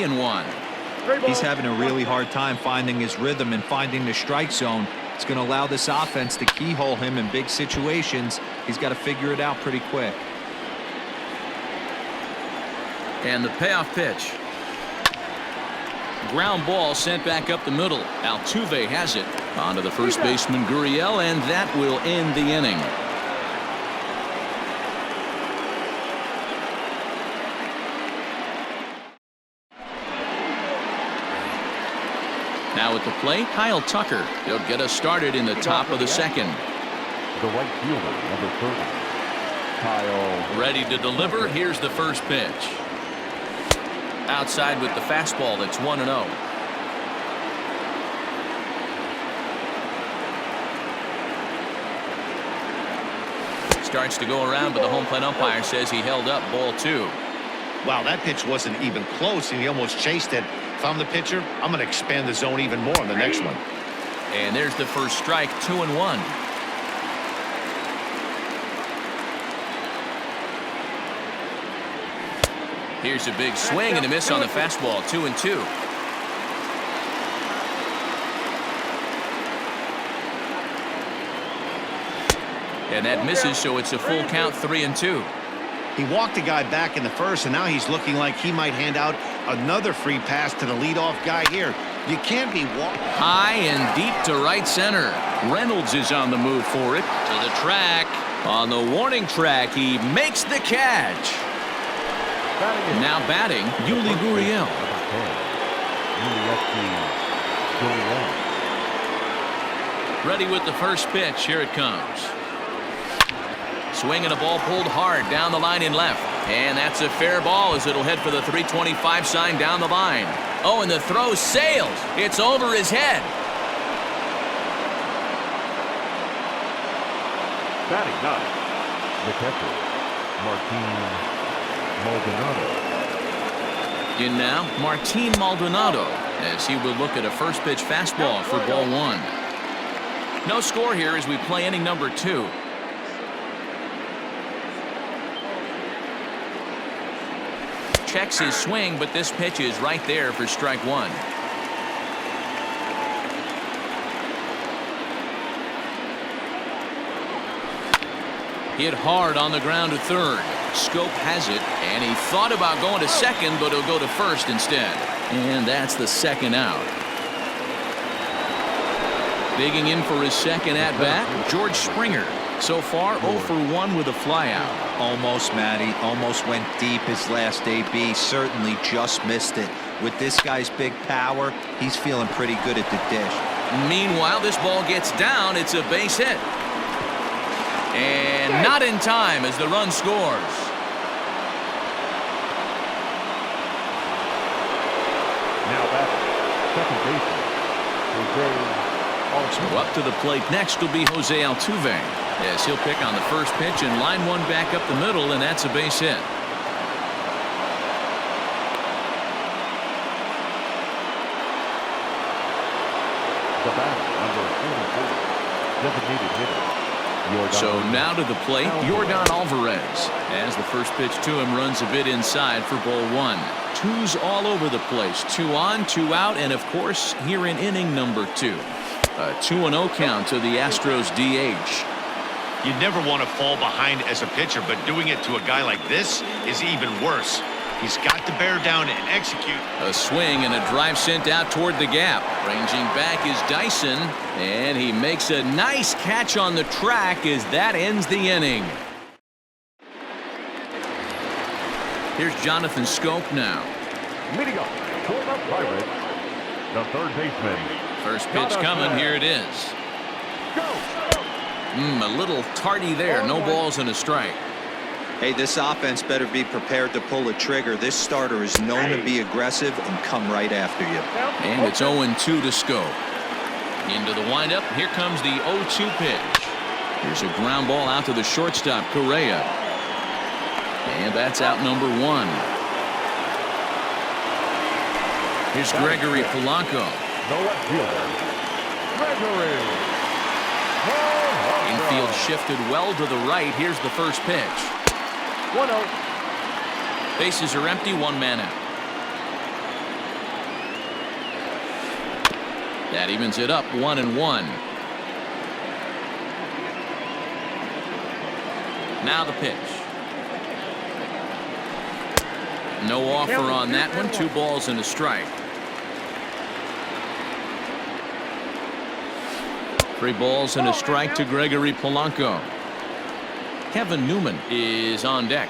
3-1. He's having a really hard time finding his rhythm and finding the strike zone. It's going to allow this offense to keyhole him in big situations. He's got to figure it out pretty quick. And the payoff pitch. Ground ball sent back up the middle. Altuve has it. On to the first baseman, Gurriel, and that will end the inning. Now at the plate, Kyle Tucker. He'll get us started in the top of the second. The right fielder, number 30, Kyle. Ready to deliver. Here's the first pitch. Outside with the fastball. That's 1-0. Starts to go around, but the home plate umpire says he held up. Ball 2. Wow, that pitch wasn't even close, and he almost chased it. If I'm the pitcher, I'm going to expand the zone even more on the next one. And there's the first strike. 2-1. Here's a big swing and a miss on the fastball. 2-2. And that misses, so it's a full count. 3-2. He walked a guy back in the first, and now he's looking like he might hand out another free pass to the leadoff guy here. You can't be high and deep to right center. Reynolds is on the move for it. To the track. On the warning track, he makes the catch. Now batting, Yuli Gurriel. Ready with the first pitch. Here it comes. Swinging a ball pulled hard down the line in left. And that's a fair ball as it'll head for the 325 sign down the line. Oh, and the throw sails. It's over his head. Batting ninth, the catcher, Martin Maldonado. In now, Martin Maldonado, as he will look at a first pitch fastball for ball 1. No score here as we play inning number 2. Checks his swing, but this pitch is right there for strike 1. Hit hard on the ground to third. Scope has it, and he thought about going to second, but he'll go to first instead. And that's the second out. Digging in for his second at-bat, George Springer. So far, 0 for 1 with a flyout. Almost, Matty. Almost went deep his last AB. Certainly just missed it. With this guy's big power, he's feeling pretty good at the dish. Meanwhile, this ball gets down. It's a base hit. And not in time as the run scores. Now back, second baseman, So up to the plate next will be Jose Altuve. Yes, he'll pick on the first pitch and line one back up the middle, and that's a base hit. The batter, number 44, designated hitter. So now to the plate, Yordan Alvarez. As the first pitch to him runs a bit inside for ball 1. Twos all over the place. 2 on, 2 out, and of course here in inning number 2. A 2-0 count to the Astros DH. You never want to fall behind as a pitcher, but doing it to a guy like this is even worse. He's got to bear down and execute. A swing and a drive sent out toward the gap. Ranging back is Dyson, and he makes a nice catch on the track as that ends the inning. Here's Jonathan Scope now. Leading up for the Pirates, the third baseman. First pitch coming. Here it is. A little tardy there. No balls and a strike. Hey, this offense better be prepared to pull a trigger. This starter is known to be aggressive and come right after you. And it's 0-2 to Scope. Into the windup. Here comes the 0-2 pitch. Here's a ground ball out to the shortstop, Correa. And that's out number 1. Here's Gregory Polanco. The left fielder, Gregory. Infield shifted well to the right. Here's the first pitch. 1-0. Bases are empty. 1 man out. That evens it up 1-1. Now the pitch. No offer on that one. 2 balls and a strike. 3 balls and a strike to Gregory Polanco. Kevin Newman is on deck.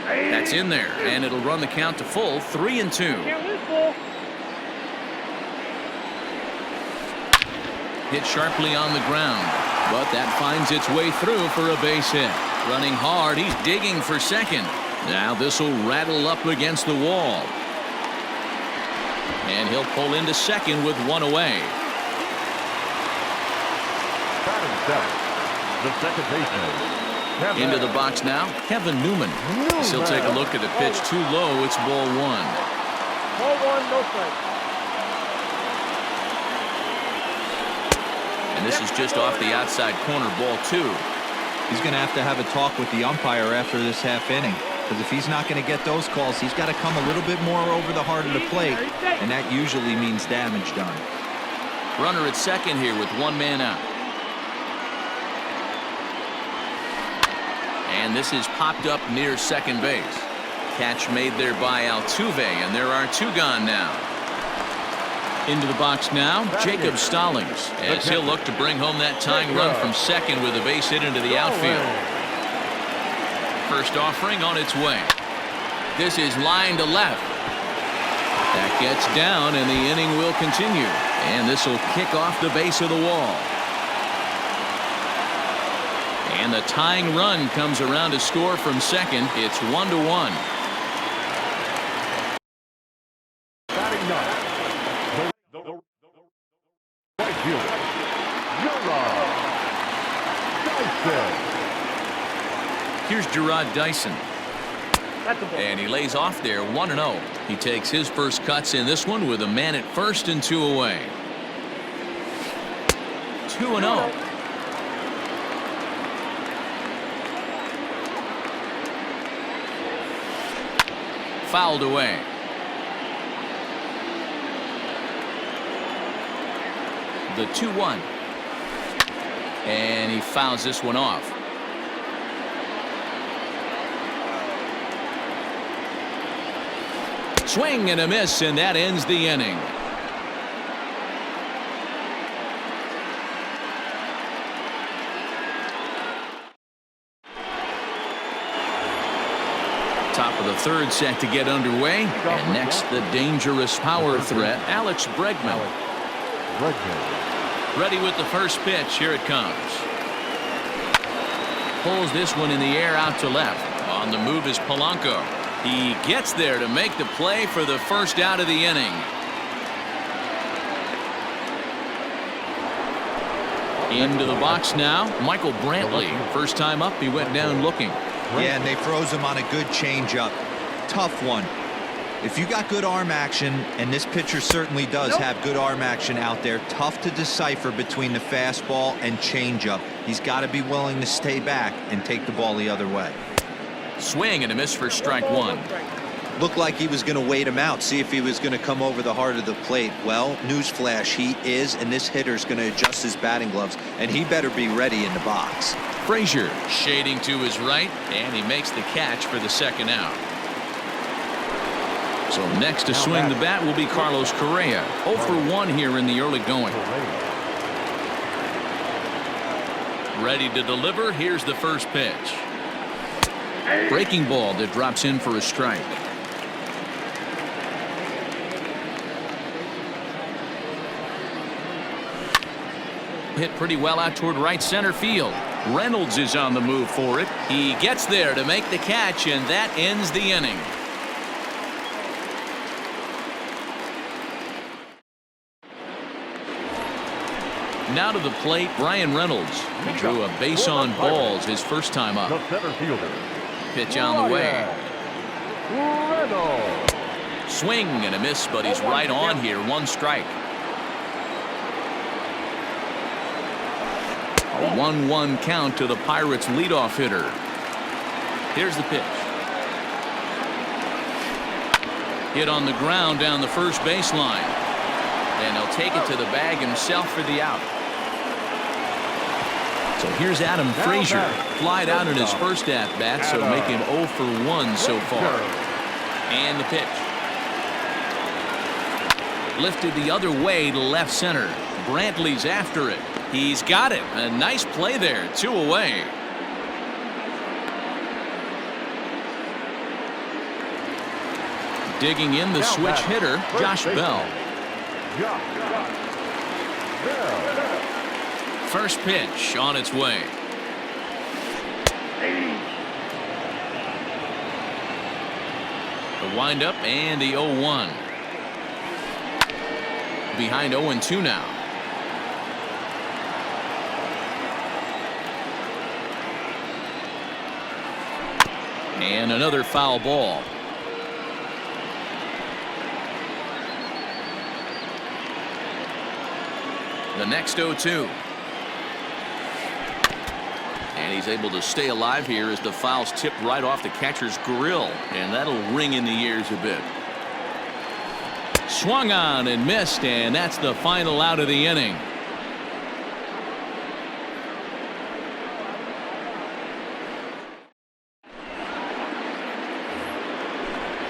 That's in there, and it'll run the count to full, 3-2. Hit sharply on the ground, but that finds its way through for a base hit. Running hard, he's digging for second. Now this will rattle up against the wall. And he'll pull into second with 1 away. Batting seventh, the second baseman. Into the box now, Kevin Newman. As he'll take a look at the pitch too low. It's ball 1. Ball 1, no strike. And this is just off the outside corner, ball 2. He's going to have a talk with the umpire after this half inning, because if he's not going to get those calls, he's got to come a little bit more over the heart of the plate, and that usually means damage done. Runner at second here with 1 man out. And this is popped up near second base. Catch made there by Altuve, and there are 2 gone now. Into the box now, Jacob Stallings, as he'll look to bring home that tying run from second with a base hit into the outfield. First offering on its way. This is line to left. That gets down, and the inning will continue. And this will kick off the base of the wall. And the tying run comes around to score from second. It's 1-1. Batting ninth, the right fielder, Dyson. Here's Gerard Dyson. And he lays off there 1-0. He takes his first cuts in this one with a man at first and 2 away. 2-0. Fouled away. The 2-1. And he fouls this one off. Swing and a miss, and that ends the inning. Top of the third set to get underway. And next, the dangerous power threat, Alex Bregman. Ready with the first pitch. Here it comes. Pulls this one in the air out to left. On the move is Polanco. He gets there to make the play for the first out of the inning. Into the box now, Michael Brantley. First time up, he went down looking. Yeah, and they froze him on a good changeup. Tough one. If you got good arm action, and this pitcher certainly does have good arm action out there, tough to decipher between the fastball and changeup. He's got to be willing to stay back and take the ball the other way. Swing and a miss for strike 1. Looked like he was going to wait him out, see if he was going to come over the heart of the plate. Well, newsflash, he is, and this hitter's going to adjust his batting gloves, and he better be ready in the box. Frazier shading to his right, and he makes the catch for the second out. So next to swing the bat will be Carlos Correa. 0 for 1 here in the early going. Ready to deliver. Here's the first pitch. Breaking ball that drops in for a strike. Hit pretty well out toward right center field. Reynolds is on the move for it. He gets there to make the catch, and that ends the inning. Now to the plate, Brian Reynolds. He drew a base on balls his first time up. The center fielder. Pitch on the way. Reynolds. Swing and a miss, but he's right on here. 1 strike. A 1-1 count to the Pirates' leadoff hitter. Here's the pitch. Hit on the ground down the first baseline. And he'll take it to the bag himself for the out. So here's Adam Frazier. Flied out in his first at-bat, so make him 0 for 1 so far. And the pitch. Lifted the other way to left center. Brantley's after it. He's got it. A nice play there. 2 away. Digging in the switch hitter, Josh Bell. First pitch on its way. The windup and the 0-1. Behind 0-2 now. And another foul ball. The next 0-2. And he's able to stay alive here as the foul's tipped right off the catcher's grill. And that'll ring in the ears a bit. Swung on and missed, and that's the final out of the inning.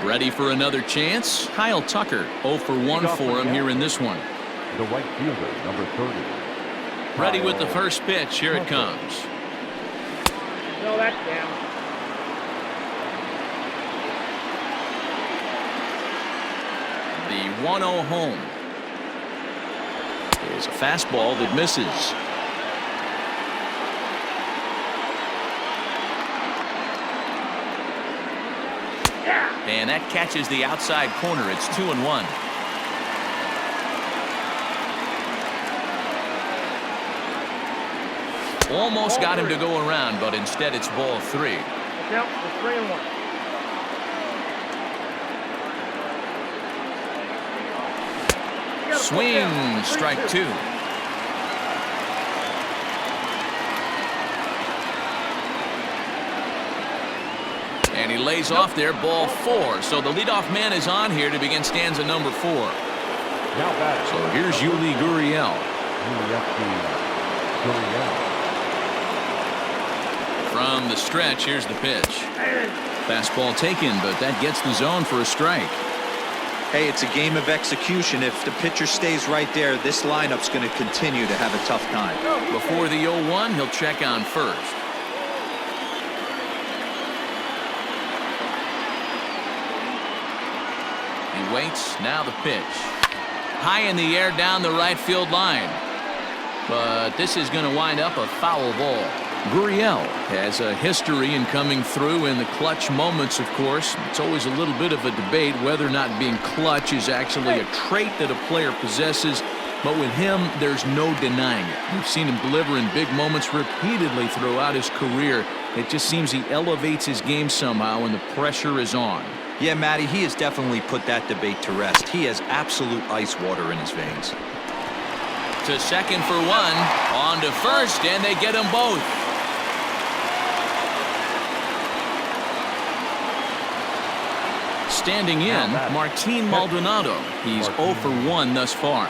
Ready for another chance? Kyle Tucker, 0 for 1 for him here in this one. The right fielder, number 30. Ready with the first pitch. Here it comes. No, that's down. The 1-0 home. There's a fastball that misses. And that catches the outside corner. It's 2-1. Almost got him to go around, but instead it's ball 3. Count for 3-1. Swing, strike 2. And he lays off there, ball 4. So the leadoff man is on here to begin stanza number 4. So here's Yuli Gurriel. From the stretch, here's the pitch. Fastball taken, but that gets the zone for a strike. Hey, it's a game of execution. If the pitcher stays right there, this lineup's going to continue to have a tough time. Before the 0-1, he'll check on first. He waits. Now the pitch. High in the air down the right field line. But this is going to wind up a foul ball. Gurriel has a history in coming through in the clutch moments, of course. It's always a little bit of a debate whether or not being clutch is actually a trait that a player possesses. But with him, there's no denying it. We've seen him deliver in big moments repeatedly throughout his career. It just seems he elevates his game somehow when the pressure is on. Yeah, Matty, he has definitely put that debate to rest. He has absolute ice water in his veins. To second for 1, on to first, and they get them both. Standing in, Martin Maldonado. He's 0 for 1 thus far.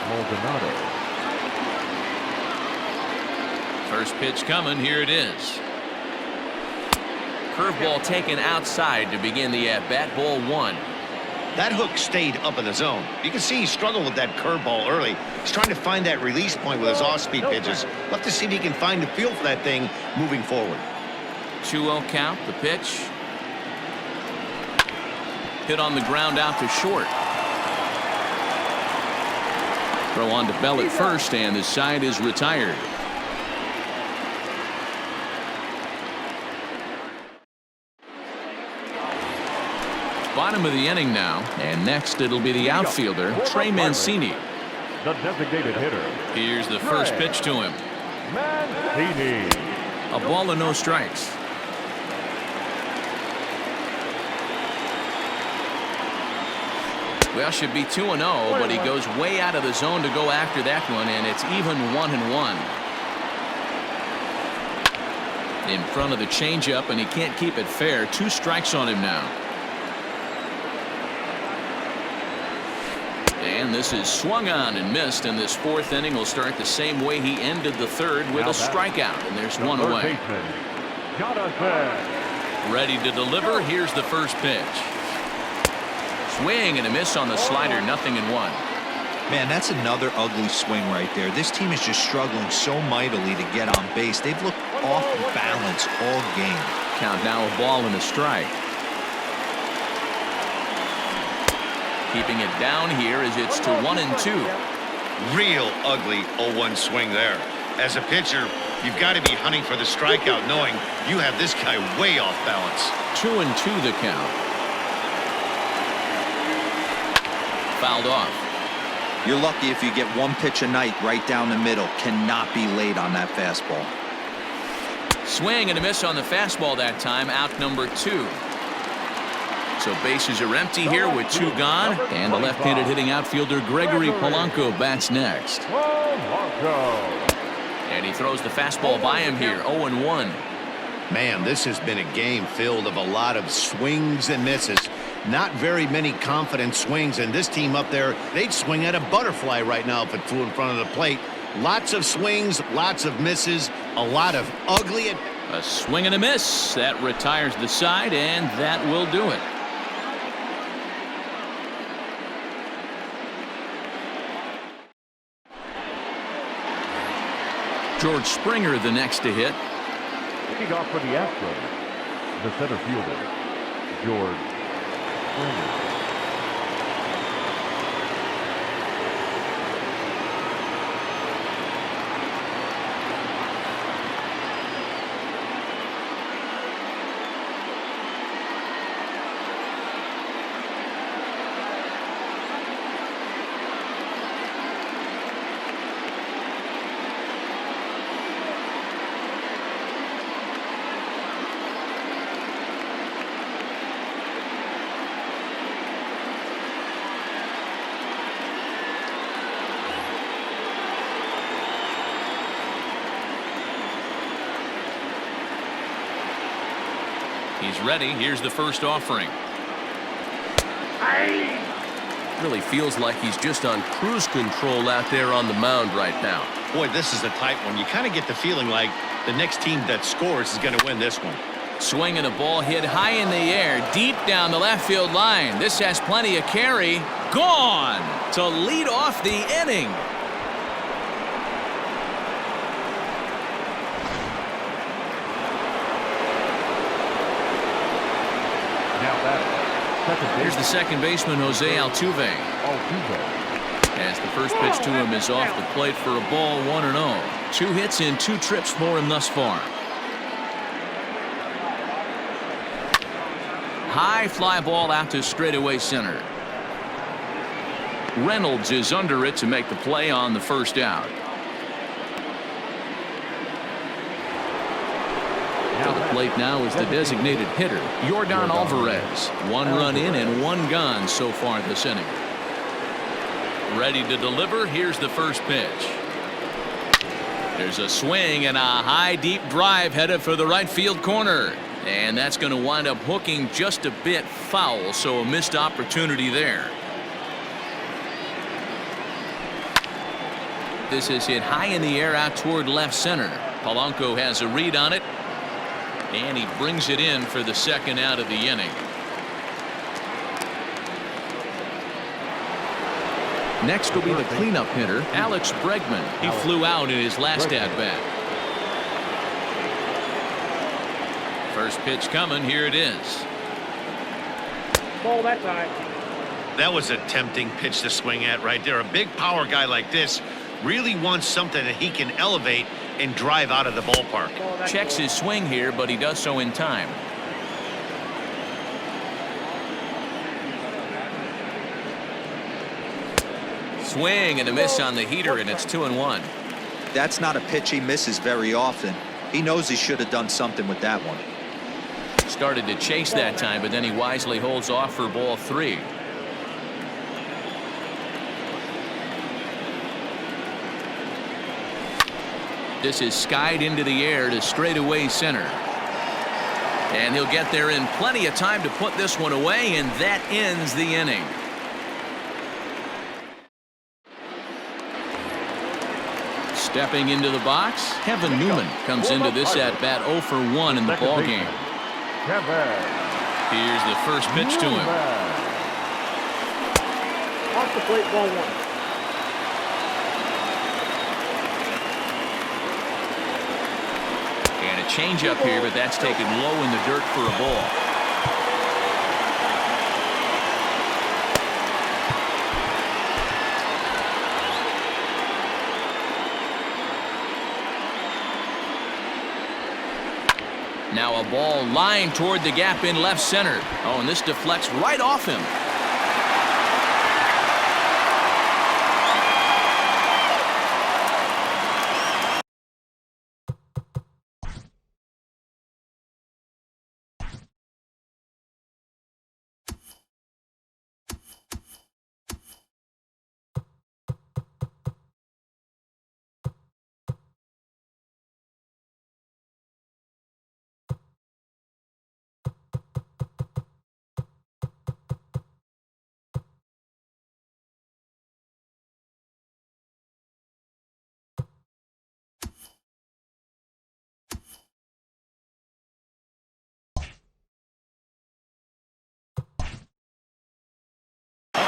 First pitch coming. Here it is. Curveball taken outside to begin the at-bat. Ball 1. That hook stayed up in the zone. You can see he struggled with that curveball early. He's trying to find that release point with his off-speed pitches. We'll have to see if he can find the feel for that thing moving forward. 2-0 count. The pitch. Hit on the ground out to short. Throw on to Bell at first, and the side is retired. Bottom of the inning now, and next it'll be the outfielder, Trey Mancini. The designated hitter. Here's the first pitch to him. Mancini. A ball and no strikes. Well, should be 2-0, but he goes way out of the zone to go after that one, and it's even 1-1. In front of the changeup, and he can't keep it fair. 2 strikes on him now. And this is swung on and missed, and this fourth inning will start the same way he ended the third with a strikeout, and there's one away. Ready to deliver. Here's the first pitch. Swing and a miss on the slider, 0-1. Man, that's another ugly swing right there. This team is just struggling so mightily to get on base. They've looked off balance all game. Count now a ball and a strike. Keeping it down here as it's to 1-2. Real ugly 0-1 swing there. As a pitcher, you've got to be hunting for the strikeout, knowing you have this guy way off balance. 2-2 the count. Fouled off. You're lucky if you get one pitch a night right down the middle. Cannot be late on that fastball. Swing and a miss on the fastball that time. Out number 2. So bases are empty here with 2 gone. And the left-handed hitting outfielder Gregory Polanco bats next. And he throws the fastball by him here. 0-1. Man, this has been a game filled of a lot of swings and misses. Not very many confident swings, and this team up there, they'd swing at a butterfly right now if it flew in front of the plate. Lots of swings, lots of misses, a lot of ugly. A swing and a miss. That retires the side, and that will do it. George Springer the next to hit. Leading off for the Astros, the center fielder, George Springer. He's ready. Here's the first offering. Really feels like he's just on cruise control out there on the mound right now. Boy, this is a tight one. You kind of get the feeling like the next team that scores is going to win this one. Swing and a ball hit high in the air, deep down the left field line. This has plenty of carry. Gone to lead off the inning. Here's the second baseman, Jose Altuve. As the first pitch to him is off the plate for a ball, 1-0. 2 hits in 2 trips for him thus far. High fly ball out to straightaway center. Reynolds is under it to make the play on the first out. To the plate now is the designated hitter, Yordan Alvarez. 1 run in and 1 gone so far this inning. Ready to deliver. Here's the first pitch. There's a swing and a high deep drive headed for the right field corner. And that's going to wind up hooking just a bit foul, so a missed opportunity there. This is hit high in the air out toward left center. Polanco has a read on it. And he brings it in for the second out of the inning. Next will be the cleanup hitter, Alex Bregman. He flew out in his last at-bat. First pitch coming. Here it is. Ball that time. That was a tempting pitch to swing at right there. A big power guy like this really wants something that he can elevate and drive out of the ballpark. Checks his swing here, but he does so in time. Swing and a miss on the heater, and it's 2-1. That's not a pitch he misses very often. He knows he should have done something with that one. Started to chase that time, but then he wisely holds off for ball 3. This is skied into the air to straightaway center. And he'll get there in plenty of time to put this one away, and that ends the inning. Stepping into the box, Kevin Newman comes into this at-bat 0 for 1 in the ball game. Here's the first pitch to him. Off the plate, ball 1. And a changeup here, but that's taken low in the dirt for a ball. Now a ball lined toward the gap in left center. Oh, and this deflects right off him.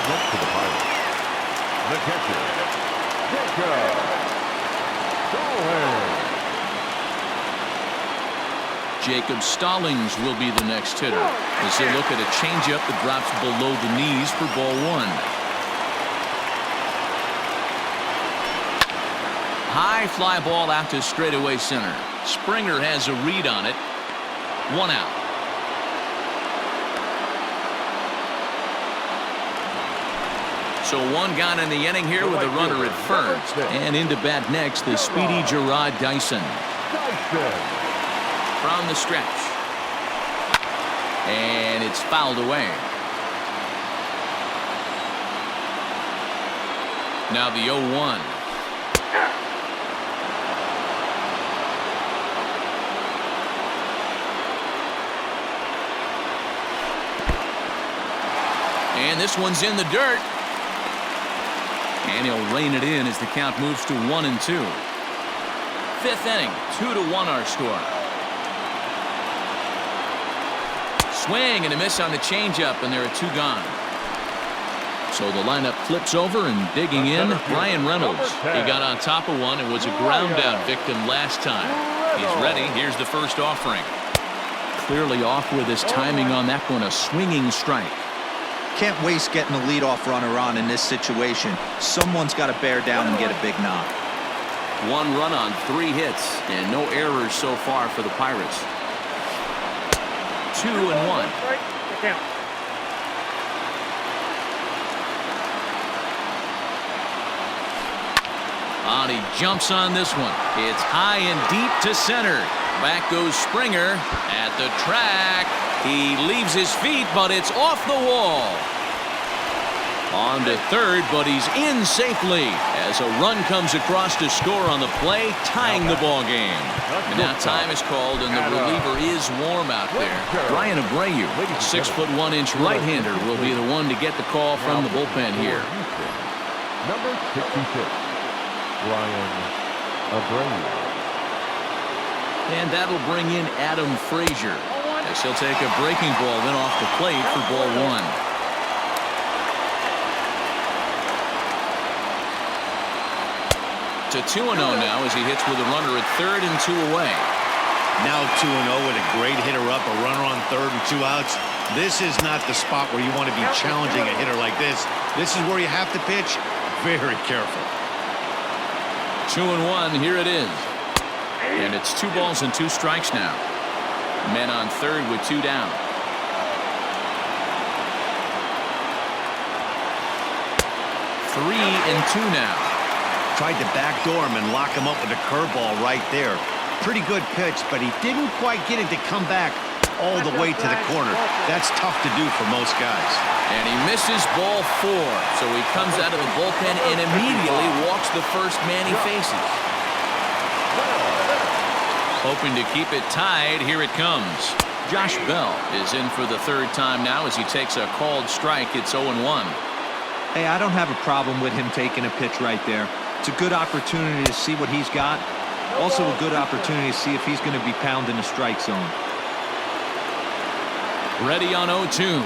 Up to the Pirates. The catcher, Jacob. Jacob Stallings will be the next hitter as they look at a changeup that drops below the knees for ball 1. High fly ball out to straightaway center. Springer has a read on it. 1 out. So 1 gone in the inning here with a runner at first. And into bat next, the speedy Gerard Dyson. From the stretch. And it's fouled away. Now the 0-1. And this one's in the dirt. And he'll rein it in as the count moves to 1-2. 5th inning, 2-1 our score. Swing and a miss on the changeup, and there are 2 gone. So the lineup flips over and digging in, Ryan Reynolds. He got on top of one and was a ground out victim last time. He's ready. Here's the first offering. Clearly off with his timing on that one, a swinging strike. Can't waste getting the leadoff runner on in this situation. Someone's got to bear down and get a big knock. 1 run on 3 hits and no errors so far for the Pirates. 2-1. And he jumps on this one. It's high and deep to center. Back goes Springer at the track. He leaves his feet, but it's off the wall. On to third, but he's in safely as a run comes across to score on the play, tying the ball game. And now time is called, and the reliever is warm out there. Ryan Abreu, 6'1" right-hander, will be the one to get the call from the bullpen here. Number 66, Ryan Abreu. And that'll bring in Adam Frazier as he'll take a breaking ball then off the plate for ball 1. To 2-0 now as he hits with a runner at third and 2 away. Now 2-0 with a great hitter up, a runner on third and 2 outs. This is not the spot where you want to be challenging a hitter like this. This is where you have to pitch very careful. 2-1, here it is. And it's 2 balls and 2 strikes now. Men on third with 2 down. 3-2 now. Tried to backdoor him and lock him up with a curveball right there. Pretty good pitch, but he didn't quite get it to come back all the way to the corner. That's tough to do for most guys. And he misses ball 4. So he comes out of the bullpen and immediately walks the first man he faces. Hoping to keep it tied, here it comes. Josh Bell is in for the 3rd time now as he takes a called strike. It's 0-1. Hey, I don't have a problem with him taking a pitch right there. It's a good opportunity to see what he's got. Also a good opportunity to see if he's going to be pounding the strike zone. Ready on 0-2.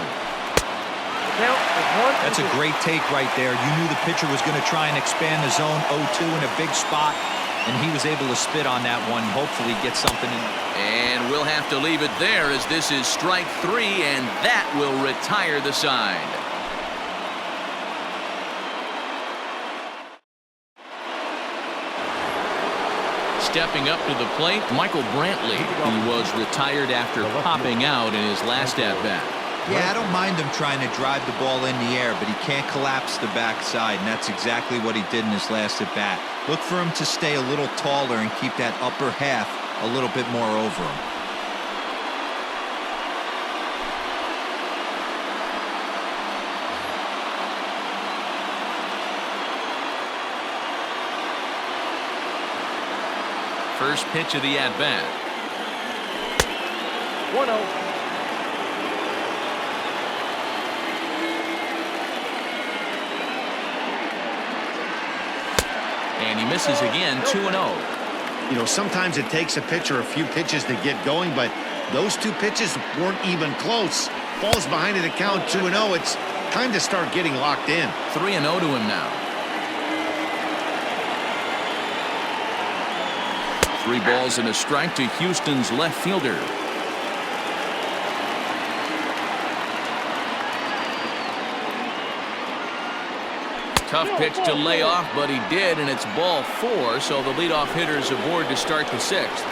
That's a great take right there. You knew the pitcher was going to try and expand the zone 0-2 in a big spot, and he was able to spit on that one. Hopefully get something in. And we'll have to leave it there as this is strike 3, and that will retire the side. Stepping up to the plate, Michael Brantley, who was retired after popping out in his last at-bat. Yeah, I don't mind him trying to drive the ball in the air, but he can't collapse the backside, and that's exactly what he did in his last at-bat. Look for him to stay a little taller and keep that upper half a little bit more over him. First pitch of the at-bat. 1-0. And he misses again, 2-0. You know, sometimes it takes a pitcher a few pitches to get going, but those 2 pitches weren't even close. Falls behind at the count 2-0. It's time to start getting locked in. 3-0 to him now. 3 balls and a strike to Houston's left fielder. Tough pitch to lay off, but he did, and it's ball 4, so the leadoff hitter is aboard to start the 6th.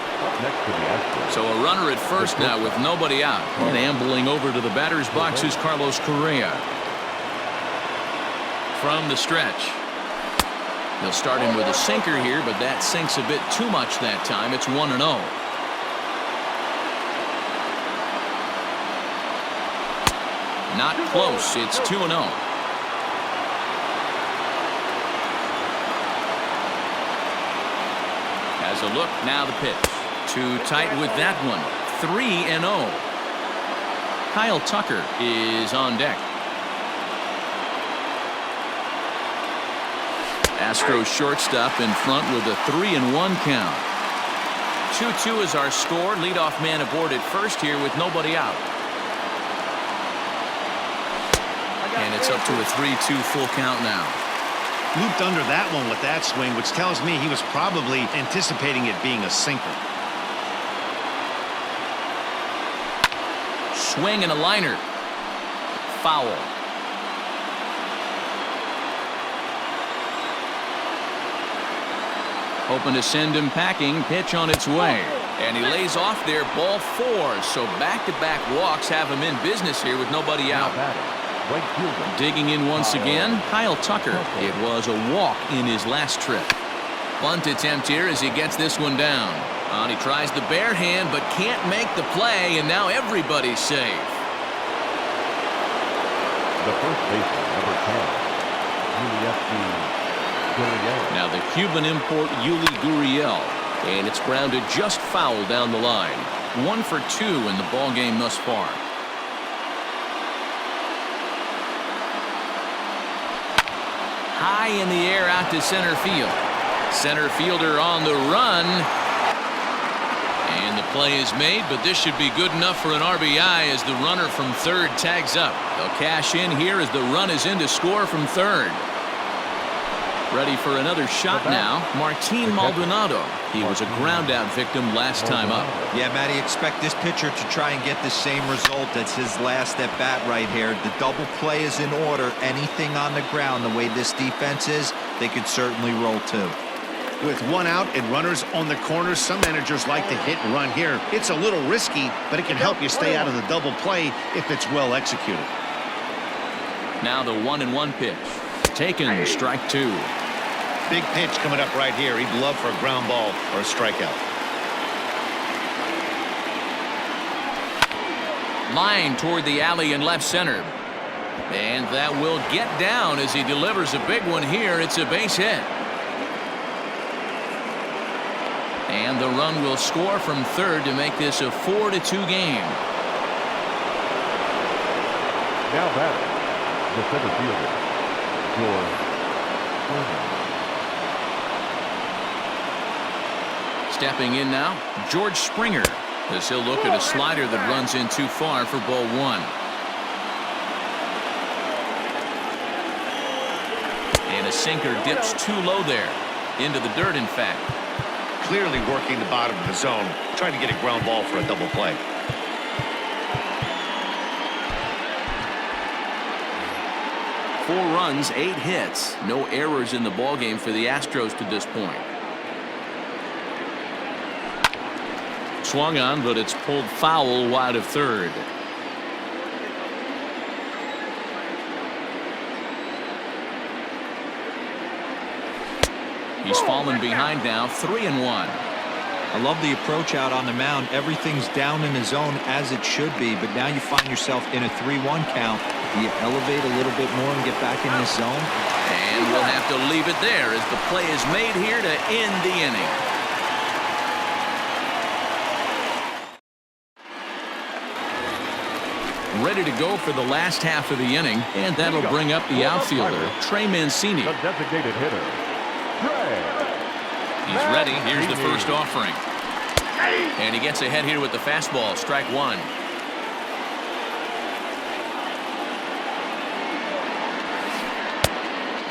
So a runner at first now with nobody out. And ambling over to the batter's box is Carlos Correa. From the stretch. He'll start him with a sinker here, but that sinks a bit too much that time. It's 1-0. Not close. It's 2-0. Has a look, now the pitch. Too tight with that one. 3-0. Kyle Tucker is on deck. Astros shortstop in front with a 3-1 count. 2-2 is our score. Leadoff man aboard at first here with nobody out. And it's up to a 3-2 full count now. Looped under that one with that swing, which tells me he was probably anticipating it being a sinker. Swing and a liner. Foul. Hoping to send him packing. Pitch on its way. And he lays off there. Ball 4. So back-to-back walks have him in business here with nobody out. Digging in once again, Kyle Tucker. It was a walk in his last trip. Bunt attempt here as he gets this one down. He tries the bare hand but can't make the play, and now everybody's safe. The first baseman, number 10, Now the Cuban import Yuli Gurriel, and it's grounded just foul down the line. 1 for 2 in the ball game thus far. High in the air out to center field. Center fielder on the run. And the play is made, but this should be good enough for an RBI as the runner from third tags up. They'll cash in here as the run is in to score from third. Ready for another shot now. Martin Maldonado. He was a ground-out victim last time up. Yeah, Matty, expect this pitcher to try and get the same result. That's his last at-bat right here. The double play is in order. Anything on the ground, the way this defense is, they could certainly roll too. With 1 out and runners on the corners, some managers like to hit and run here. It's a little risky, but it can help you stay out of the double play if it's well executed. Now the 1-1 pitch. Taken, strike 2. Big pitch coming up right here. He'd love for a ground ball or a strikeout. Line toward the alley in left center. And that will get down as he delivers a big one here. It's a base hit. And the run will score from third to make this a 4-2 game. now batting, the center fielder, George. Stepping in now, George Springer, as he'll look at a slider that runs in too far for ball one. And a sinker dips too low there. Into the dirt, in fact. Clearly working the bottom of the zone, trying to get a ground ball for a double play. Four runs, 8 hits. No errors in the ballgame for the Astros to this point. Swung on, but it's pulled foul wide of third. He's fallen behind now, 3-1. I love the approach out on the mound. Everything's down in the zone as it should be, but now you find yourself in a 3-1 count. Do you elevate a little bit more and get back in this zone? And we'll have to leave it there as the play is made here to end the inning. Ready to go for the last half of the inning, and that'll bring up the outfielder, Trey Mancini. The designated hitter, Trey. He's ready. Here's the first offering. And he gets ahead here with the fastball, strike one.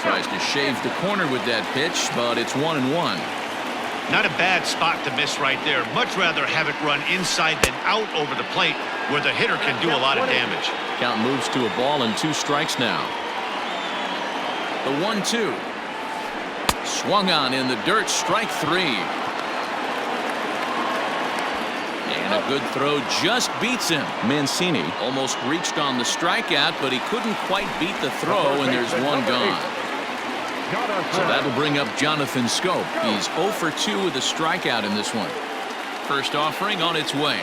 Tries to shave the corner with that pitch, but it's 1-1. Not a bad spot to miss right there. Much rather have it run inside than out over the plate where the hitter can do a lot of damage. Count moves to a ball and 2 strikes now. The 1-2. Swung on in the dirt, strike 3. And a good throw just beats him. Mancini almost reached on the strikeout, but he couldn't quite beat the throw, and there's one gone. So that'll bring up Jonathan Scope. He's 0 for 2 with a strikeout in this one. First offering on its way.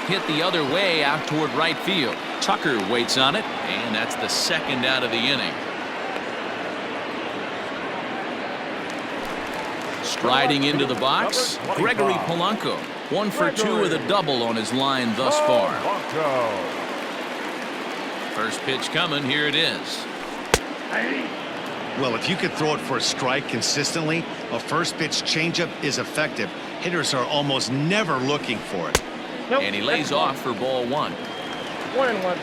Hit the other way out toward right field. Tucker waits on it, and that's the second out of the inning. Striding into the box, Gregory Polanco. 1 for 2 with a double on his line thus far. First pitch coming, here it is. Well, if you could throw it for a strike consistently, a first pitch changeup is effective. Hitters are almost never looking for it. Nope, And he lays off for ball 1. 1-1.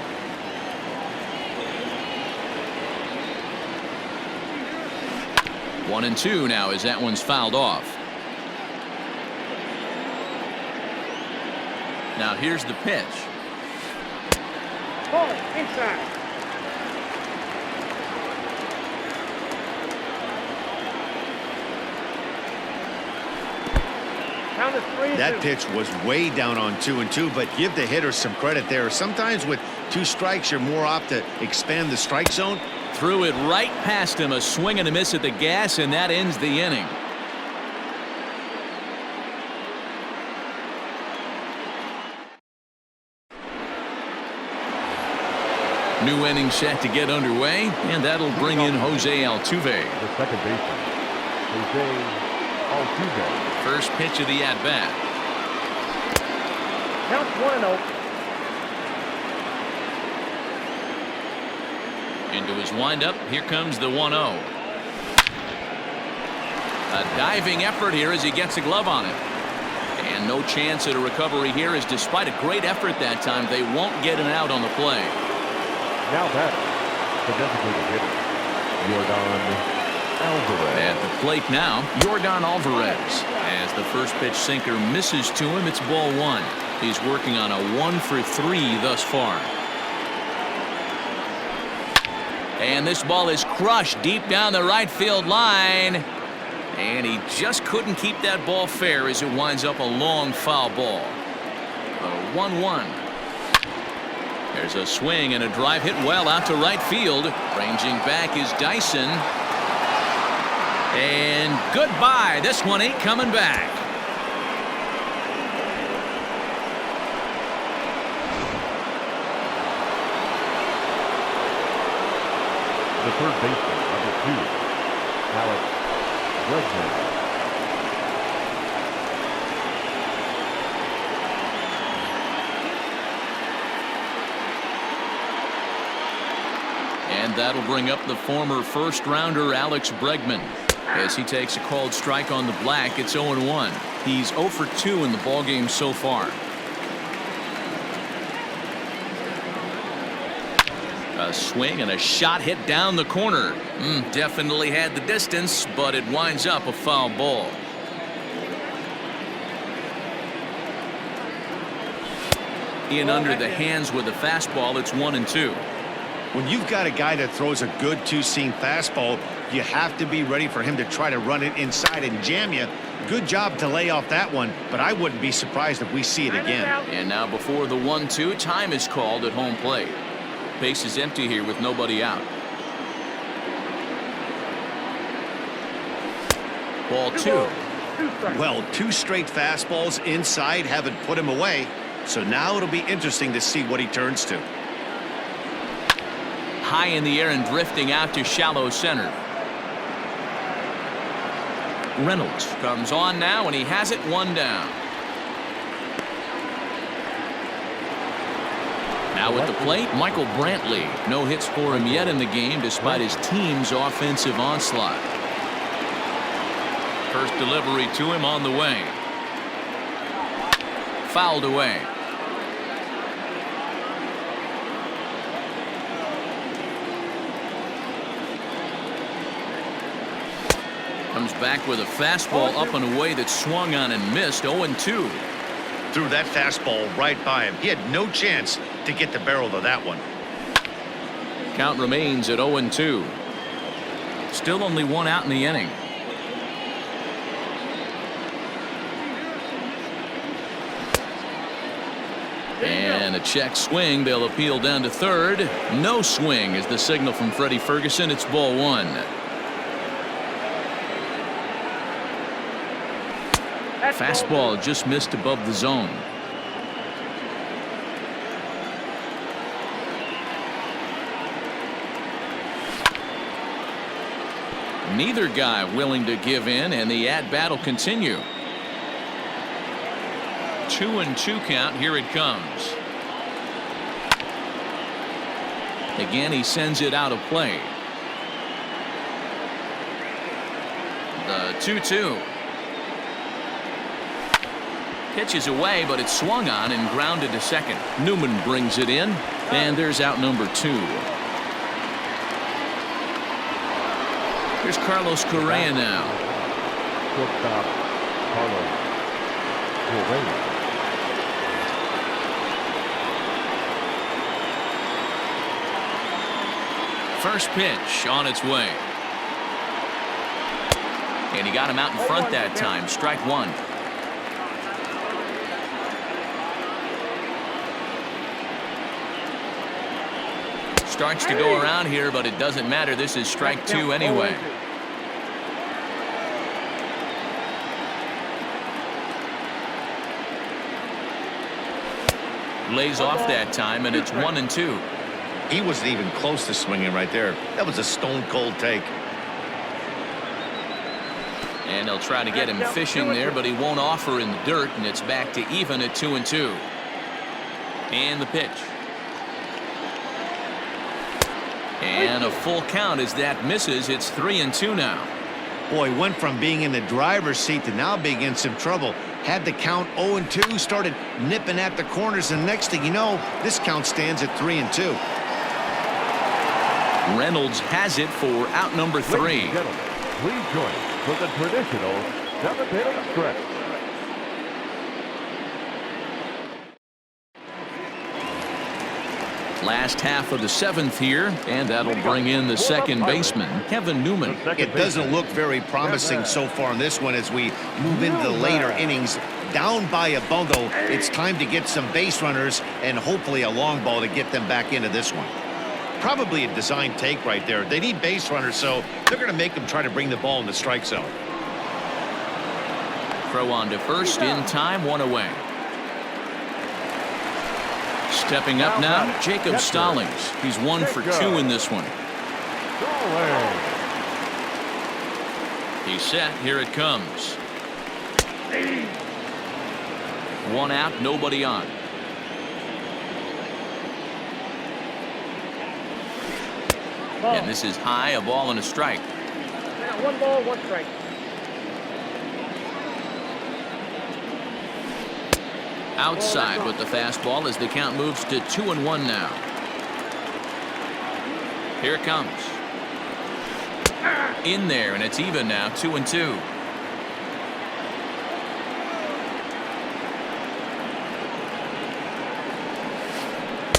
One and 2 now as that one's fouled off. Now here's the pitch. Ball inside. Count is 3-2. That pitch was way down on 2-2, but give the hitter some credit there. Sometimes with 2 strikes, you're more apt to expand the strike zone. Threw it right past him, a swing and a miss at the gas, and that ends the inning. New inning set to get underway, and that'll bring in Jose Altuve. The second baseman, Jose Altuve. First pitch of the at-bat. Count 1-0. Into his windup, here comes the 1-0. A diving effort here as he gets a glove on it. And no chance at a recovery here, as despite a great effort that time, they won't get an out on the play. Now that the designated hitter, Yordan Alvarez. At the plate now, Yordan Alvarez. As the first pitch sinker misses to him, it's ball 1. He's working on a 1 for 3 thus far. And this ball is crushed deep down the right field line. And he just couldn't keep that ball fair as it winds up a long foul ball. A 1-1. There's a swing and a drive hit well out to right field. Ranging back is Dyson. And goodbye. This one ain't coming back. The third baseman, number 2, Alex Bregman. And that'll bring up the former first-rounder Alex Bregman. As he takes a called strike on the black, it's 0-1. He's 0 for 2 in the ballgame so far. A swing and a shot hit down the corner. Definitely had the distance, but it winds up a foul ball. In under the hands with a fastball, it's 1-2. When you've got a guy that throws a good two-seam fastball, you have to be ready for him to try to run it inside and jam you. Good job to lay off that one, but I wouldn't be surprised if we see it again. And now before the 1-2, time is called at home plate. Base is empty here with nobody out. Ball 2. Well, 2 straight fastballs inside haven't put him away, so now it'll be interesting to see what he turns to. High in the air and drifting out to shallow center. Reynolds comes on now, and he has it 1 down. Now at the plate, Michael Brantley. No hits for him yet in the game despite his team's offensive onslaught. First delivery to him on the way. Fouled away. Comes back with a fastball up and away that swung on and missed. 0-2. Threw that fastball right by him. He had no chance to get the barrel of that one. Count remains at 0-2. Still only 1 out in the inning. And a check swing. They'll appeal down to third. No swing is the signal from Freddie Ferguson. It's ball 1. Fastball just missed above the zone. Neither guy willing to give in, and the at-bat will continue. 2-2 count. Here it comes. Again, he sends it out of play. The 2-2. Pitch is away, but it's swung on and grounded to second. Newman brings it in, and there's out number 2. Here's Carlos Correa now. Shortstop, Carlos Correa. First pitch on its way. And he got him out in front that time. Strike 1. Starts to go around here, but it doesn't matter. This is strike 2 anyway. Lays off that time, and it's 1-2. He wasn't even close to swinging right there. That was a stone-cold take. And they'll try to get him fishing there, but he won't offer in the dirt, and it's back to even at 2-2. And the pitch. And a full count as that misses. It's 3-2 now. Boy, went from being in the driver's seat to now being in some trouble. Had the count 0-2, started nipping at the corners, and next thing you know, this count stands at 3-2. Reynolds has it for out number 3. Ladies and gentlemen, please join us for the traditional 7th stretch. Last half of the 7th here, and that'll bring in the second baseman, Kevin Newman. It doesn't look very promising so far in this one as we move into the later innings. Down by a bungle, it's time to get some base runners and hopefully a long ball to get them back into this one. Probably a design take right there. They need base runners, so they're going to make them try to bring the ball in the strike zone. Throw on to first in time, 1 away. Stepping up now, Jacob Stallings. He's 1 for 2 in this one. He's set. Here it comes. 1 out, nobody on. And this is high, a ball and a strike. 1 ball, 1 strike. Outside with the fastball as the count moves to 2-1 now. Here it comes. In there, and it's even now, 2-2.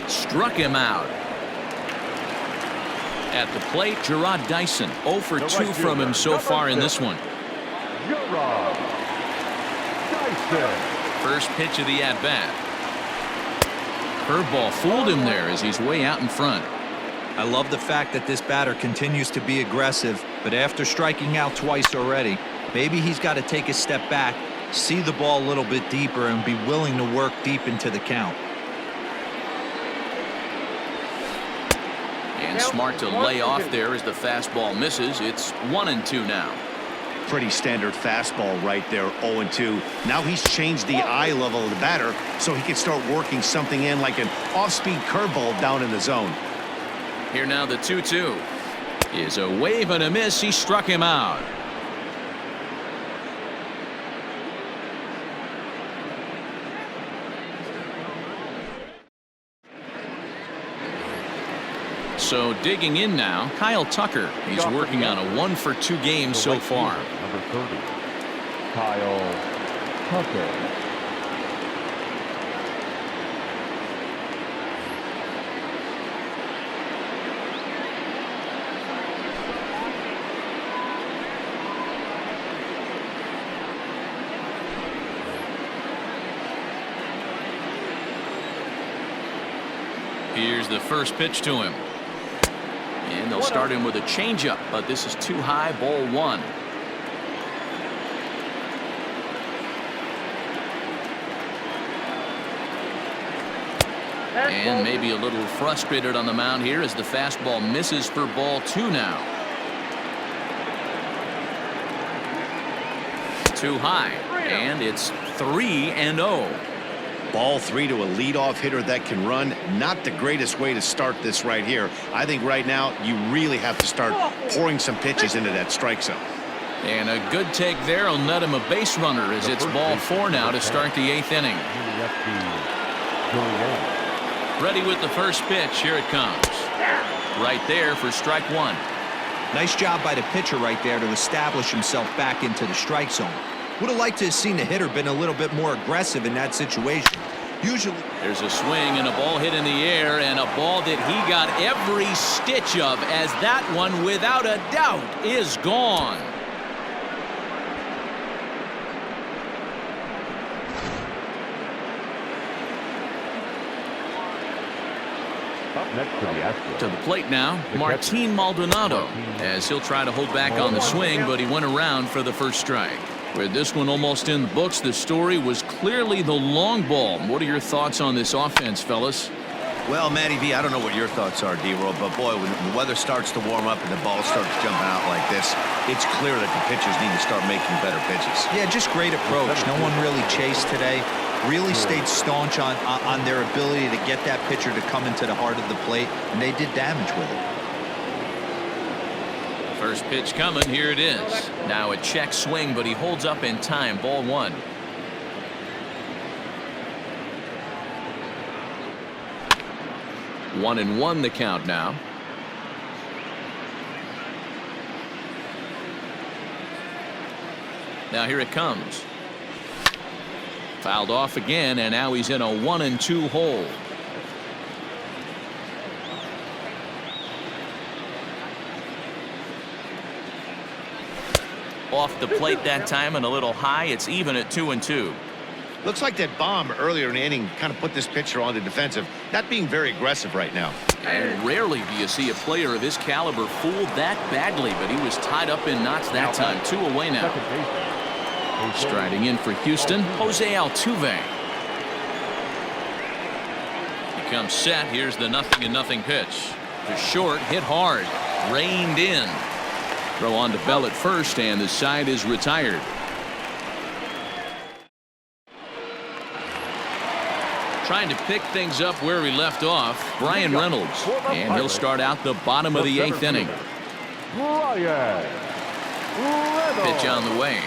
Struck him out. At the plate, Gerard Dyson. 0 for 2 from him so far in this one. Gerard Dyson. First pitch of the at-bat. Curveball fooled him there as he's way out in front. I love the fact that this batter continues to be aggressive, but after striking out twice already, maybe he's got to take a step back, see the ball a little bit deeper, and be willing to work deep into the count. And smart to lay off there as the fastball misses. It's 1-2 now. Pretty standard fastball right there, 0-2. Now he's changed the eye level of the batter so he can start working something in like an off-speed curveball down in the zone. Here now the 2-2 is a wave and a miss. He struck him out. So digging in now, Kyle Tucker. He's working on a 1 for 2 game so far. Number 30, Kyle Tucker. Here's the first pitch to him. And they'll start him with a changeup, but this is too high, ball 1. And maybe a little frustrated on the mound here as the fastball misses for ball 2 now. Too high, and it's 3-0. Ball 3 to a leadoff hitter that can run. Not the greatest way to start this right here. I think right now you really have to start pouring some pitches into that strike zone. And a good take there will net him a base runner as it's ball 4 now to start the 8th inning. Ready with the first pitch. Here it comes. Right there for strike 1. Nice job by the pitcher right there to establish himself back into the strike zone. Would have liked to have seen the hitter been a little bit more aggressive in that situation. Usually there's a swing and a ball hit in the air, and a ball that he got every stitch of, as that one without a doubt is gone. Up next to the Astros. To the plate now, Martin Maldonado, as he'll try to hold back on the swing, but he went around for the first strike. With this one almost in the books, the story was clearly the long ball. What are your thoughts on this offense, fellas? Well, Matty V, I don't know what your thoughts are, D-Roll, but boy, when the weather starts to warm up and the ball starts jumping out like this, it's clear that the pitchers need to start making better pitches. Yeah, just great approach. No one really chased today. Really stayed staunch on their ability to get that pitcher to come into the heart of the plate, and they did damage with it. First pitch coming. Here it is. Now a check swing, but he holds up in time. Ball 1. One and 1 the count now. Now here it comes. Fouled off again, and now he's in a 1-2 hole. Off the plate that time and a little high. It's even at 2-2. Looks like that bomb earlier in the inning kind of put this pitcher on the defensive, not being very aggressive right now. And rarely do you see a player of his caliber fooled that badly, but he was tied up in knots that time. 2 away now. Striding in for Houston, Jose Altuve. He comes set. Here's the 0-0 pitch. To short, hit hard, reined in. Throw on to Bell at first, and the side is retired. Trying to pick things up where we left off, Brian Reynolds, and he'll start out the bottom of the 8th inning. Brian Pitch on the way.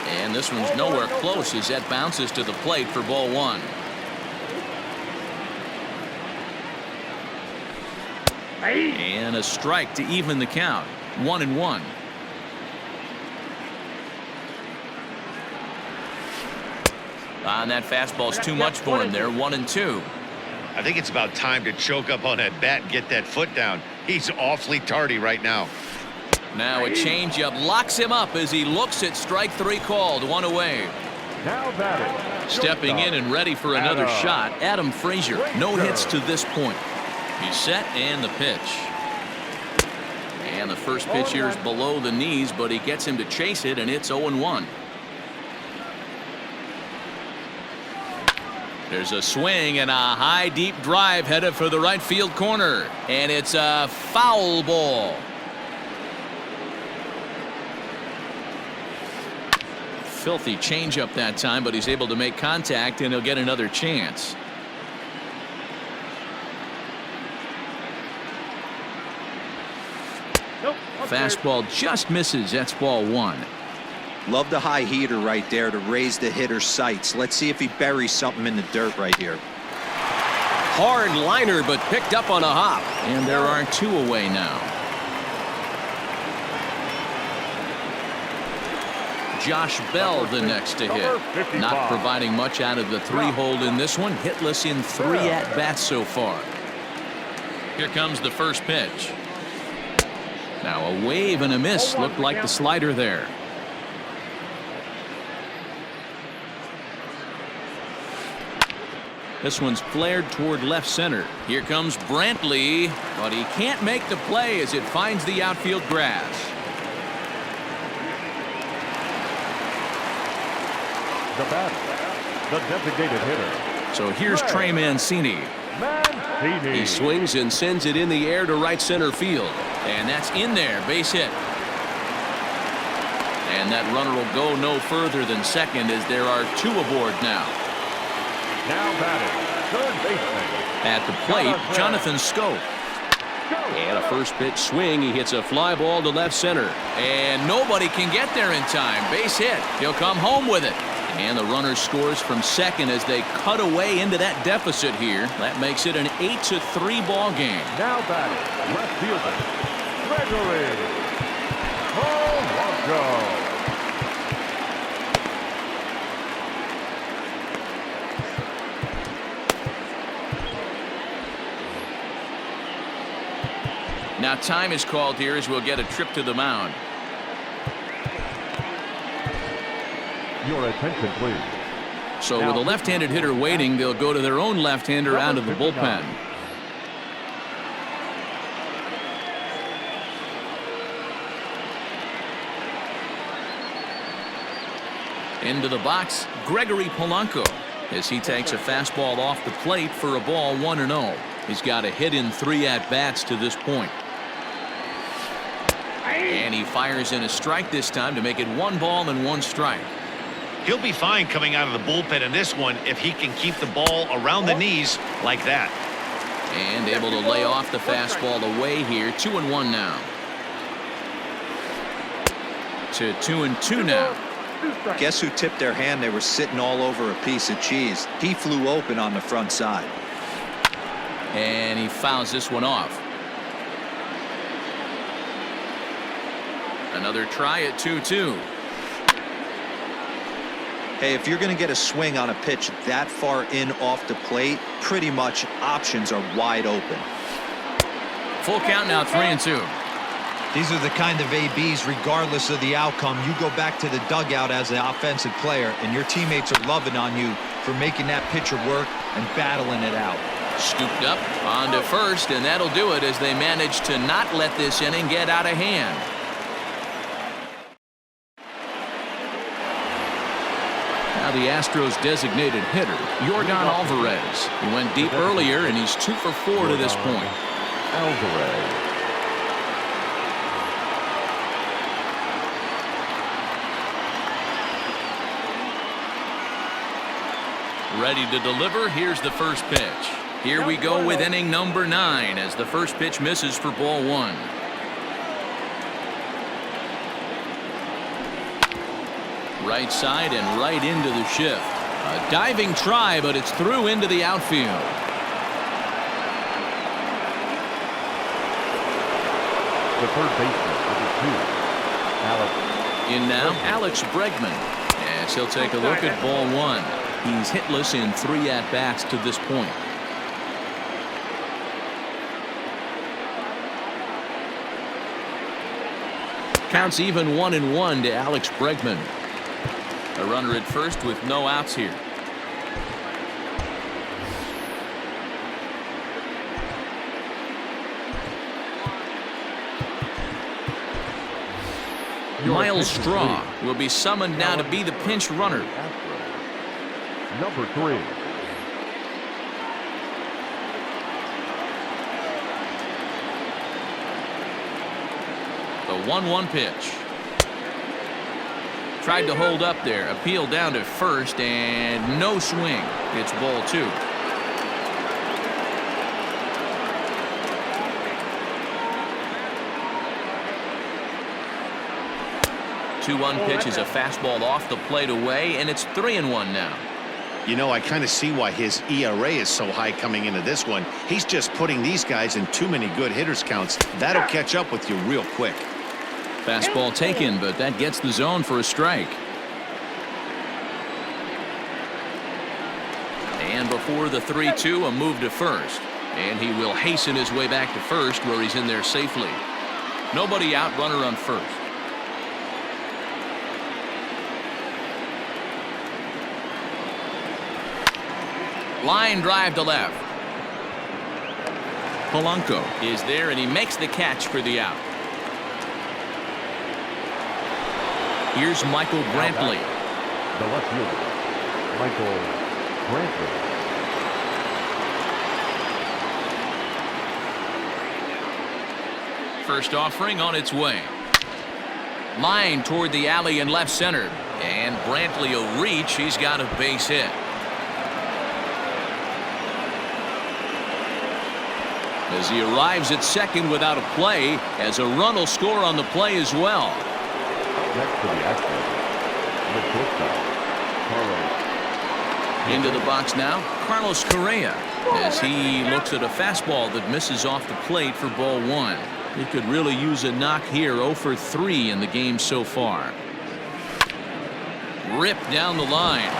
And this one's nowhere close as that bounces to the plate for ball one. And a strike to even the count. 1-1. On that fastball's too much for him there. 1-2. I think it's about time to choke up on that bat and get that foot down. He's awfully tardy right now. Now a changeup locks him up as he looks at strike three called. One away. Now batting. Stepping in and ready for another shot, Adam Frazier. No hits to this point. He's set and the pitch. And the first pitch here is below the knees, but he gets him to chase it, and it's 0-1. There's a swing and a high deep drive headed for the right field corner, and it's a foul ball. Filthy changeup that time, but he's able to make contact, and he'll get another chance. Fastball just misses. That's ball one. Love the high heater right there to raise the hitter's sights. Let's see if he buries something in the dirt right here. Hard liner, but picked up on a hop. And there are two away now. Josh Bell the next to hit. Not providing much out of the three-hole in this one. Hitless in 3 at-bats so far. Here comes the first pitch. Now a wave and a miss. Looked like the slider there. This one's flared toward left center. Here comes Brantley, but he can't make the play as it finds the outfield grass. The batter, the designated hitter. So here's Trey Mancini. Mancini. He swings and sends it in the air to right center field. And that's in there, base hit. And that runner will go no further than second as there are two aboard now. Now batting, third baseman. At the plate, Jonathan Scope. And a first pitch swing. He hits a fly ball to left center. And nobody can get there in time. Base hit. He'll come home with it. And the runner scores from second as they cut away into that deficit here. That makes it an 8-3 ball game. Now batting, left fielder, Gregory Polanco. Now time is called here as we'll get a trip to the mound. Your attention, please. So with a left-handed hitter waiting, they'll go to their own left-hander out of the bullpen. Into the box, Gregory Polanco, as he takes a fastball off the plate for a ball 1-0. He's got a hit in 3 at-bats to this point. And he fires in a strike this time to make it 1 ball and 1 strike. He'll be fine coming out of the bullpen in this one if he can keep the ball around the knees like that. And able to lay off the fastball away here. 2-1 now. To 2-2 now. Guess who tipped their hand? They were sitting all over a piece of cheese. He flew open on the front side. And he fouls this one off. Another try at 2-2. Hey, if you're going to get a swing on a pitch that far in off the plate, pretty much options are wide open. Full count now, 3-2. These are the kind of ABs, regardless of the outcome, you go back to the dugout as an offensive player, and your teammates are loving on you for making that pitcher work and battling it out. Scooped up onto first, and that'll do it as they manage to not let this inning get out of hand. Now the Astros designated hitter, Yordan Alvarez. He went deep earlier, and he's 2 for 4 to this point. Alvarez. Ready to deliver. Here's the first pitch. Here we go with inning number 9 as the first pitch misses for ball 1. Right side and right into the shift. A diving try, but it's through into the outfield. The third baseman, number 2, Alex. In now, Alex Bregman, as he'll take a look at ball 1. He's hitless in 3 at-bats to this point. Counts even 1-1 to Alex Bregman. A runner at first with no outs here. Miles Straw will be summoned now to be the pinch runner. Number 3. The 1-1 pitch. Tried to hold up there. Appeal down to first and no swing. It's ball 2. Two-one pitch is a fastball off the plate away, and it's 3-1 now. You know, I kind of see why his ERA is so high coming into this one. He's just putting these guys in too many good hitters counts. That'll catch up with you real quick. Fastball taken, but that gets the zone for a strike. And before the 3-2, a move to first. And he will hasten his way back to first, where he's in there safely. Nobody out, runner on first. Line drive to left. Polanco is there, and he makes the catch for the out. Here's Michael Brantley. The left fielder, Michael Brantley. First offering on its way. Line toward the alley in left center. And Brantley will reach. He's got a base hit. As he arrives at second without a play, as a run will score on the play as well. Next to the action, the shortstop, Carlos. Into the box now, Carlos Correa, as he looks at a fastball that misses off the plate for ball 1. He could really use a knock here. 0 for 3 in the game so far. Ripped down the line.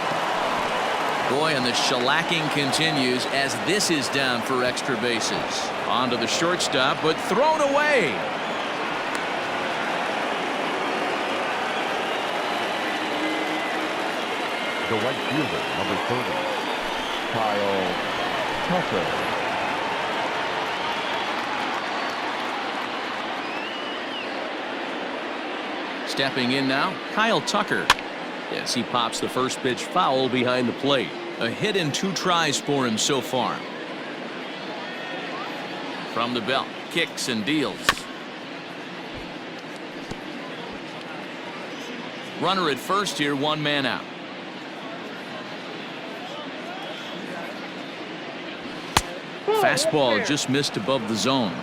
Boy, and the shellacking continues as this is down for extra bases. Onto the shortstop, but thrown away. The right fielder, number 30, Kyle Tucker. Stepping in now, Kyle Tucker. Yes, he pops the first pitch foul behind the plate. A hit in 2 tries for him so far. From the belt, kicks and deals. Runner at first here, 1 man out. Fastball just missed above the zone.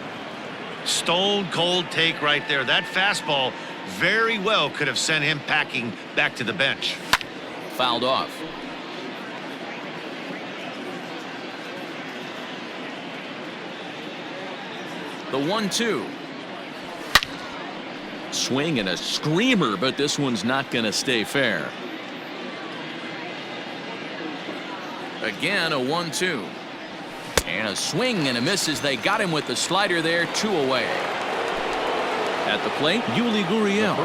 Stone cold take right there. That fastball very well could have sent him packing back to the bench. Fouled off. The 1-2. Swing and a screamer, but this one's not going to stay fair. Again, a 1-2. And a swing and a miss as they got him with the slider there. 2 away. At the plate, Yuli Gurriel.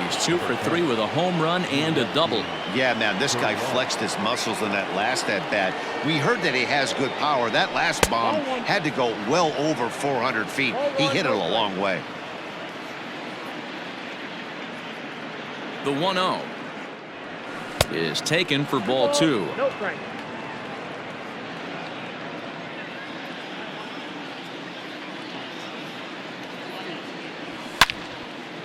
He's 2 for 3 with a home run and a double. Yeah, man, this guy flexed his muscles in that last at bat. We heard that he has good power. That last bomb had to go well over 400 feet. He hit it a long way. The 1-0 is taken for ball 2. No strike.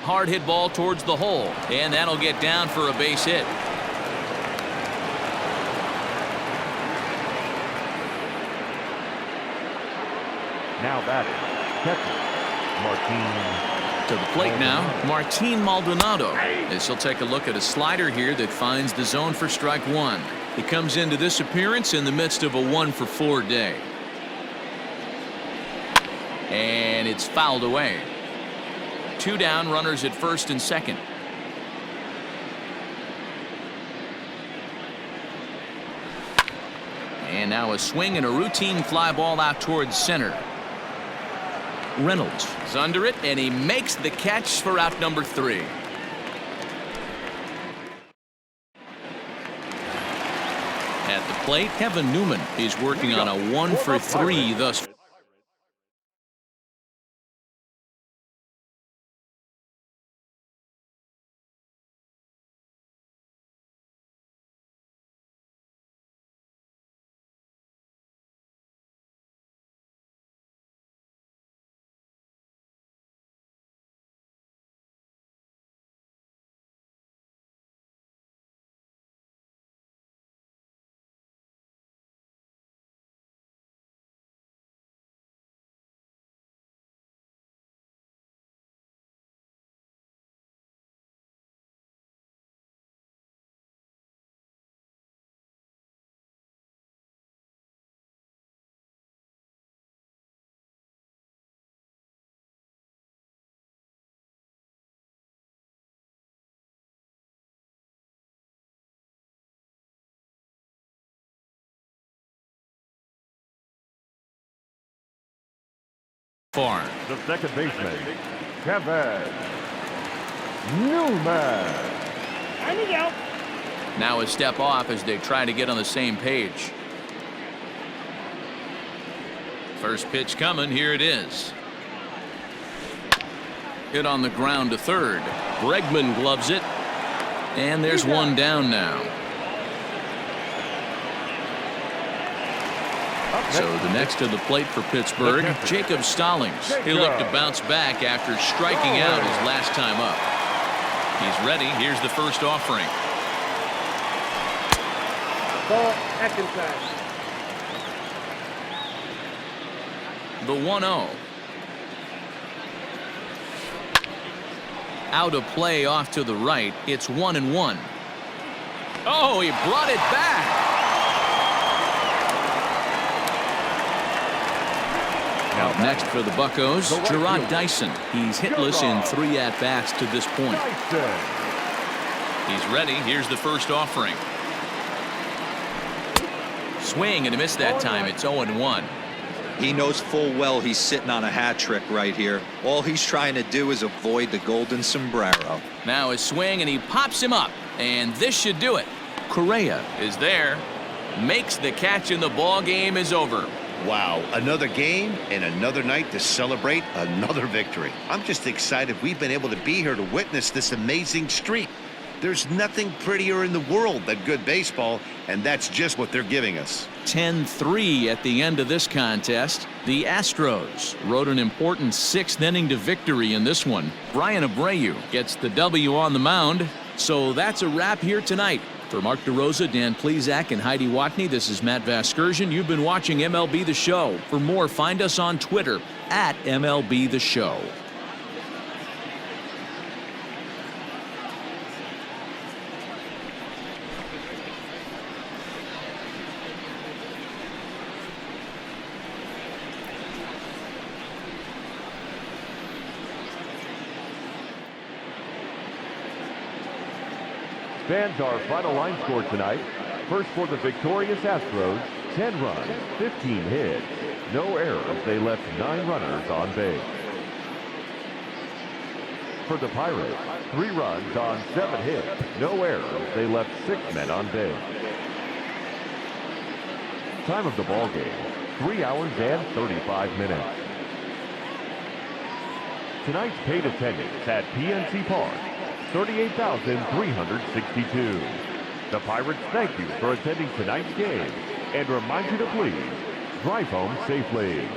Hard hit ball towards the hole, and that'll get down for a base hit. Now batting, catcher, Martin To the plate now, Martin Maldonado. As he'll take a look at a slider here that finds the zone for strike one. He comes into this appearance in the midst of a 1-for-4 day. And it's fouled away. 2 down, runners at first and second. And now a swing and a routine fly ball out towards center. Reynolds is under it, and he makes the catch for out number 3. At the plate, Kevin Newman is working on a 1-for-3 thus far. The second baseman, Kevin Newman. There we go. Now a step off as they try to get on the same page. First pitch coming. Here it is. Hit on the ground to third. Bregman gloves it. And there's one down now. So the next to the plate for Pittsburgh, Jacob Stallings. He'll look to bounce back after striking out his last time up. He's ready. Here's the first offering. Ball, back inside. The 1-0. Out of play off to the right. It's 1-1. Oh, he brought it back. Out next for the Buccos, Gerard Dyson. He's hitless in 3 at-bats to this point. He's ready. Here's the first offering. Swing and a miss that time. It's 0-1. He knows full well he's sitting on a hat trick right here. All he's trying to do is avoid the golden sombrero. Now a swing and he pops him up, and this should do it. Correa is there, makes the catch, and the ball game is over. Wow, another game and another night to celebrate another victory. I'm just excited we've been able to be here to witness this amazing streak. There's nothing prettier in the world than good baseball, and that's just what they're giving us. 10-3 at the end of this contest. The Astros rode an important 6th inning to victory in this one. Brian Abreu gets the W on the mound. So that's a wrap here tonight. For Mark DeRosa, Dan Plesac, and Heidi Watney, this is Matt Vasgersian. You've been watching MLB The Show. For more, find us on Twitter at MLB The Show. Fans, our final line score tonight. First for the victorious Astros, 10 runs, 15 hits. No errors. They left 9 runners on base. For the Pirates, 3 runs on 7 hits. No errors. They left 6 men on base. Time of the ball game, 3 hours and 35 minutes. Tonight's paid attendance at PNC Park, 38,362. The Pirates thank you for attending tonight's game and remind you to please drive home safely.